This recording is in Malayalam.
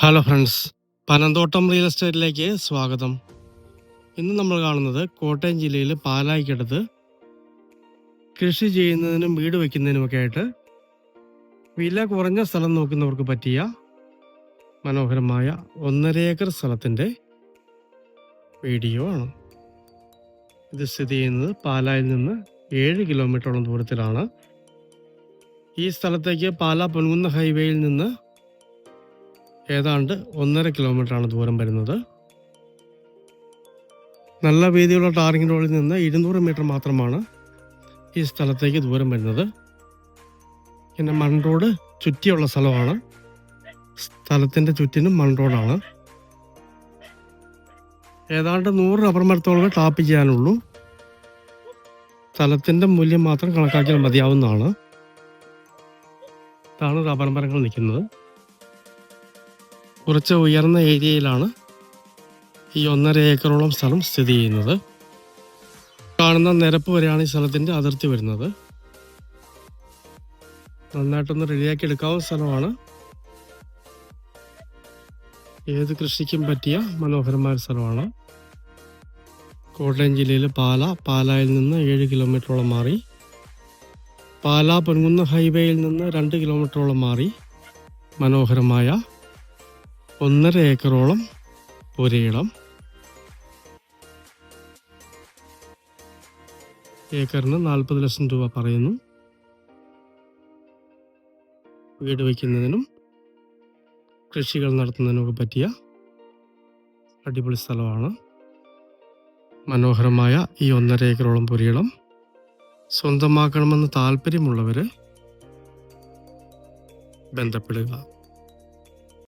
ഹലോ ഫ്രണ്ട്സ്, പനന്തോട്ടം റിയൽ എസ്റ്റേറ്റിലേക്ക് സ്വാഗതം. ഇന്ന് നമ്മൾ കാണുന്നത് കോട്ടയം ജില്ലയിൽ പാലായ്ക്കടുത്ത് കൃഷി ചെയ്യുന്നതിനും വീട് വയ്ക്കുന്നതിനുമൊക്കെ ആയിട്ട് വില കുറഞ്ഞ സ്ഥലം നോക്കുന്നവർക്ക് പറ്റിയ മനോഹരമായ 1.5 ഏക്കർ സ്ഥലത്തിൻ്റെ വീഡിയോ ആണ്. ഇത് സ്ഥിതി ചെയ്യുന്നത് പാലായിൽ നിന്ന് 7 കിലോമീറ്ററോളം ദൂരത്തിലാണ്. ഈ സ്ഥലത്തേക്ക് പാലാ പൊൻകുന്ന ഹൈവേയിൽ നിന്ന് ഏതാണ്ട് 1.5 കിലോമീറ്ററാണ് ദൂരം വരുന്നത്. നല്ല വീതിയുള്ള ടാറിംഗ് റോഡിൽ നിന്ന് 200 മീറ്റർ മാത്രമാണ് ഈ സ്ഥലത്തേക്ക് ദൂരം വരുന്നത്. പിന്നെ മൺ റോഡ് ചുറ്റിയുള്ള സ്ഥലമാണ്. സ്ഥലത്തിൻ്റെ ചുറ്റിനും മൺ റോഡാണ്. ഏതാണ്ട് 100 റബ്ബർ മരത്തോളം ടാപ്പ് ചെയ്യാനുള്ളൂ. സ്ഥലത്തിൻ്റെ മൂല്യം മാത്രം കണക്കാക്കിയാൽ മതിയാവുന്നതാണ്. ഇതാണ് റബ്ബർ മരങ്ങൾ നിൽക്കുന്നത്. കുറച്ച് ഉയർന്ന ഏരിയയിലാണ് ഈ 1.5 ഏക്കറോളം സ്ഥലം സ്ഥിതി ചെയ്യുന്നത്. കാണുന്ന നിരപ്പ് വരെയാണ് ഈ സ്ഥലത്തിൻ്റെ അതിർത്തി വരുന്നത്. നന്നായിട്ടൊന്ന് റെഡിയാക്കി എടുക്കാവുന്ന സ്ഥലമാണ്. ഏത് കൃഷിക്കും പറ്റിയ മനോഹരമായ സ്ഥലമാണ്. കോട്ടയം ജില്ലയിൽ പാലായിൽ നിന്ന് 7 കിലോമീറ്ററോളം മാറി, പാലാ പൊൻകുന്ന ഹൈവേയിൽ നിന്ന് 2 കിലോമീറ്ററോളം മാറി മനോഹരമായ 1.5 ഏക്കറോളം പുരയിടം. ഏക്കറിന് 40 ലക്ഷം രൂപ പറയുന്നു. വീട് വയ്ക്കുന്നതിനും കൃഷികൾ നടത്തുന്നതിനൊക്കെ പറ്റിയ അടിപൊളി സ്ഥലമാണ്. മനോഹരമായ ഈ 1.5 ഏക്കറോളം പുരയിടം സ്വന്തമാക്കണമെന്ന് താല്പര്യമുള്ളവർ ബന്ധപ്പെടുക.